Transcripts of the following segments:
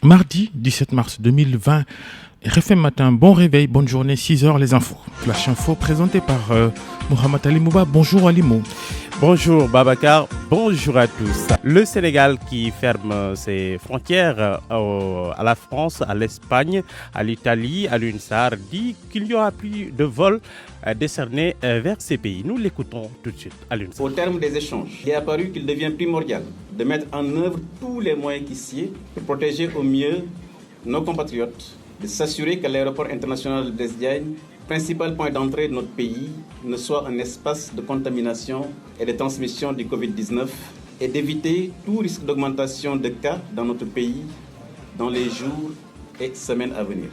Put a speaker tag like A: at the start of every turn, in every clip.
A: Mardi 17 mars 2020, RFM Matin, bon réveil, bonne journée, 6h les infos. Flash Info présenté par Mohamed Ali Mouba. Bonjour Alimo.
B: Bonjour Babacar, bonjour à tous. Le Sénégal qui ferme ses frontières à la France, à l'Espagne, à l'Italie, à l'UNSAR, dit qu'il n'y aura plus de vols décernés vers ces pays. Nous l'écoutons tout de suite à l'UNSAR.
C: Au terme des échanges, il est apparu qu'il devient primordial de mettre en œuvre tous les moyens qui s'y pour protéger au mieux nos compatriotes, de s'assurer que l'aéroport international de Blaise Diagne, principal point d'entrée de notre pays, ne soit un espace de contamination et de transmission du Covid-19 et d'éviter tout risque d'augmentation de cas dans notre pays dans les jours et semaines à venir.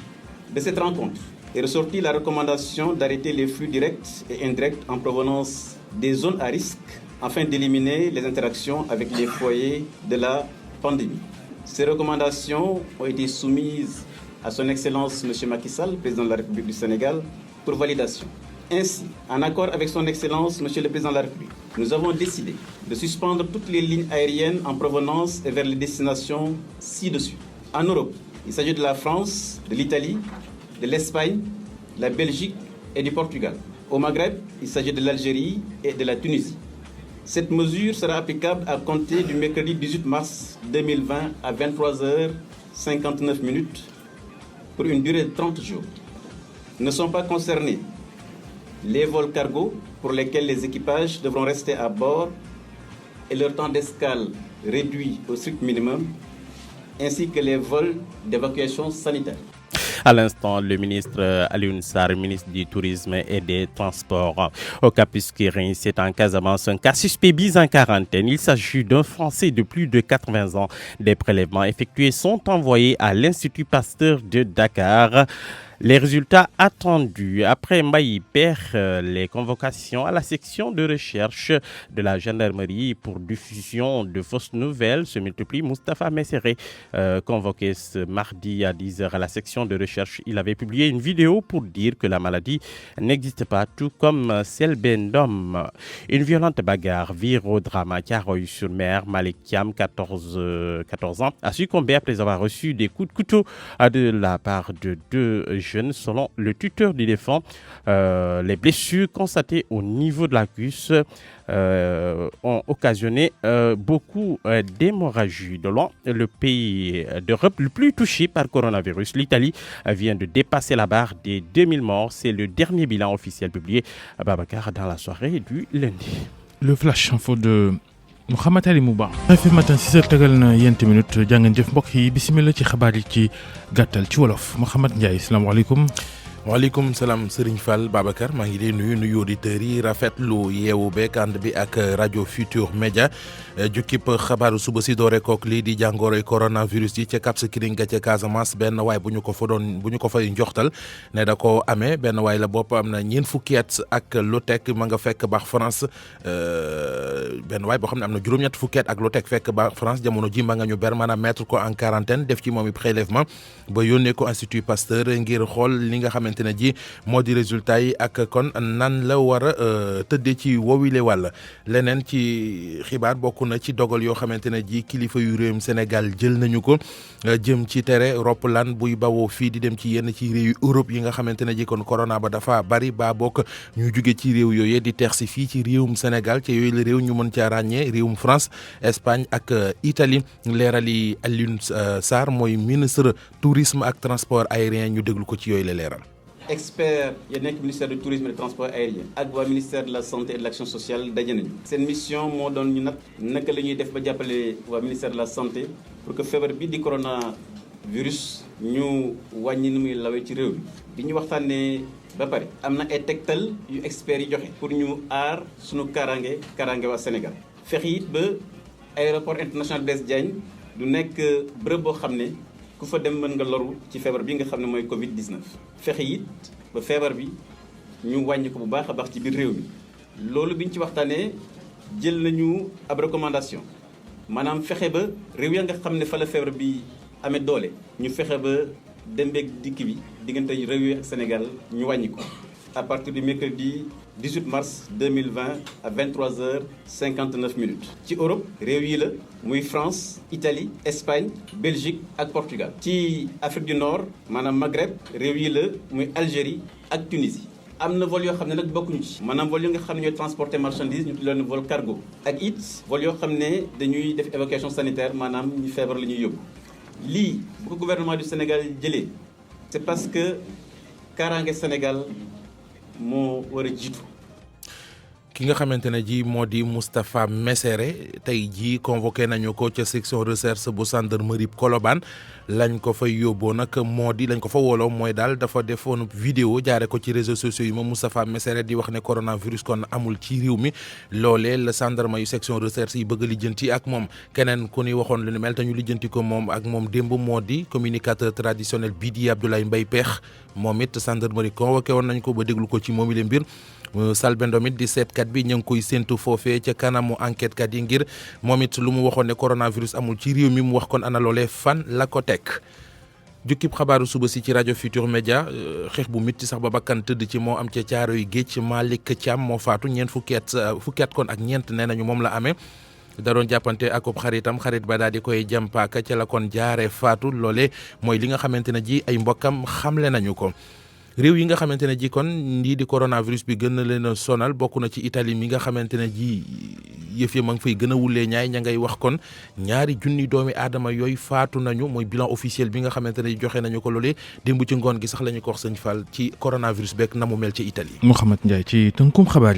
C: De cette rencontre est ressortie la recommandation d'arrêter les flux directs et indirects en provenance des zones à risque afin d'éliminer les interactions avec les foyers de la pandémie. Ces recommandations ont été soumises à son Excellence M. Macky Sall, président de la République du Sénégal, pour validation. Ainsi, en accord avec son Excellence M. le président de la République, nous avons décidé de suspendre toutes les lignes aériennes en provenance et vers les destinations ci-dessus. En Europe, il s'agit de la France, de l'Italie, de l'Espagne, de la Belgique et du Portugal. Au Maghreb, il s'agit de l'Algérie et de la Tunisie. Cette mesure sera applicable à compter du mercredi 18 mars 2020 à 23h59 pour une durée de 30 jours. Ne sont pas concernés les vols cargo pour lesquels les équipages devront rester à bord et leur temps d'escale réduit au strict minimum, ainsi que les vols d'évacuation sanitaire.
B: À l'instant, le ministre Alioune Sarr, ministre du Tourisme et des Transports au Cap-Skirring, c'est en Casamance un cas suspect mis en quarantaine. Il s'agit d'un Français de plus de 80 ans. Des prélèvements effectués sont envoyés à l'Institut Pasteur de Dakar. Les résultats attendus. Après Mbaye perd les convocations à la section de recherche de la gendarmerie pour diffusion de fausses nouvelles se multiplient. Moustapha Messere, convoqué ce mardi à 10h à la section de recherche, il avait publié une vidéo pour dire que la maladie n'existe pas, tout comme celle d'homme. Une violente bagarre vire au drame à Thiaroye-sur-Mer. Malik Thiam, 14 ans, a succombé après avoir reçu des coups de couteau de la part de deux jeunes. Selon le tuteur du défunt, les blessures constatées au niveau de la cuisse ont occasionné beaucoup d'hémorragie. De loin, le pays d'Europe le plus touché par le coronavirus, l'Italie, vient de dépasser la barre des 2000 morts. C'est le dernier bilan officiel publié à Babacar dans la soirée du lundi.
A: Le flash info de Mohamed Ali Mouba. RFM Matin 6h tegal na yenti minute jàngeen jëf mbokk yi bismillah ci xabaar yi ci gàttal ci wolof. Mohamed Ndiaye, salaamaaleykum.
D: waaleykum salaam Serigne Fall Babacar maa ngi lay nuyu auditeurs yi rafetlu yeewu beek ànd bi ak rajo Futur Média jukkib xabaaru suba si doore kook lii di jàngoroy coronavirus yi ca Cap Skirring ga ca Casamance benn waay bu ñu ko fay njoxtal ne da ko amee benn waay la bopp am na ñeent fukki at ak lu teg ma nga fekk baax France benn waay boo xam ne am na juróom-ñett fukki at ak lu teg fekk baax France jamono ji ma nga ñu ber maanaam mettre ko en quarantaine def ci moom i prélèvement ba yónnee ko Institut Pasteur ngir xool li nga xamante ne ji moo di résultat yi ak kon nan la war a tëddee ci woowile wàll. leneen ci xibaar bokk na ci dogal yoo xamante ne ji kilifa yu réewum Sénégal jël nañu ko jëm ci tere roppalaan buy bawoo fii di dem ci yenn ci réew yu Europe yi nga xamante ne ji kon corona ba dafa bari ba bokk ñu jóge ci réew yooyee di teex si fii ci réewum Sénégal ci yooyu la réew ñu mën caa ràññee réewum France Espagne ak Italie. leerali Alioune Sarr mooy ministre tourisme ak transport aérien ñu déglu ko ci yooyu la leeral.
C: Expert ya nekk ministère du tourisme et du transport aérien ak waa ministère de la santé et de l'action sociale daje nañu seen mission moo doon ñu naka la ñuy def ba jàppale waa ministère de la santé pour que feebar bi di coronavirus ñu wàññi ni muy lawee ci réew bi ñu waxtaanee ba pare am na ay tegtal yu experts yi joxe pour ñu aar suñu kaaraange waa Sénégal fexe it ba aéroport international Blaise Diagne du nekk bërëb boo xam ne ku fa dem mën nga loru ci feebar bi nga xam ne mooy Covid-19 fexe it ba feebar bi ñu wàññi ko bu baax a baax ci biir réew mi loolu bi ñu ci waxtaanee jël nañu ab recommandation maanaam fexe ba réew ya nga xam ne fa la feebar bi amee doole ñu fexe ba dem beeg dikk bi diggante réew yi ak Sénégal ñu wàññi ko à partir du mercredi 18 mars 2020 à 23h59. ci Europe réew yi la muy France Italie Espagne Belgique ak Portugal. ci Afrique du Nord maanaam Maghreb réew yi la muy Algérie ak Tunisie. am na vol yoo xam ne nag bokkuñu ci maanaam vol yoo nga xam ne ñooy transporter marchandise ñu tudd leen vol cargo ak it vol yoo xam ne dañuy def évacuation sanitaire maanaam ñu feebar la ñuy yóbbu. lii bu ko gouvernement du Sénégal jëlee c'est parce que kaaraange Sénégal moo war a jiitu.
D: ki nga xamante ne ji moo di Moustapha Messere tey jii convoqué nañu ko ca section recherche bu gendarmerie Colobane lañ ko fay yóbboo nag moo di lañ ko fa wooloo mooy daal dafa defoon vidéo jaare ko ci réseaux sociaux yi moom Moustapha Messere di wax ne coronavirus kon amul ci réew mi loolee la gendarme yu section recherche yi bëgg a lijjanti ak moom keneen ku ni waxoon lu ni mel te ñu lijjanti ko moom ak moom démb moo di communicateur traditionnel bii di Abdoulaye Mbaye Peex moom it gendarmerie convoqué woon nañ ko ba déglu ko ci moom i mbir Selbé Ndom it di seetkat bi ñu ngi koy séntu foofee ca kanamu enquête kat yi ngir moom it lu mu waxoon ne coronavirus amul ci réew mi mu wax kon ana loolee fan la ko teg. jukkib xabaaru suba si ci rajo Futur Média xeex bu mitti sax ba bakkan tëdd ci moo am ca Caaroy Géej Malick Thiam moo faatu fukki at kon ak ñeent nee nañu moom la amee. da doon jàppante ak xaritam xarit ba daal di koy jàmpaaka ca la kon jaaree faatu loole mooy li nga xamante ne ji ay mbokkam xamle nañu ko. réew yi nga xamante ne ji kon lii di coronavirus bi gën na leen a sonal bokk na ci Italie mi nga xamante ne ji yëf ya ma ngi fay gën a wulee ñaay ña ngay wax kon 2,000 doomi aadama yooyu faatu nañu mooy bilan officiel bi nga xamante ne joxe nañu ko loolee démb ci ngoon gi sax la ñu ko wax sëñ Fall ci coronavirus beeg na mu mel ci Italie.
A: Mouhamed Ndiaye ci tënkum xabaar yi.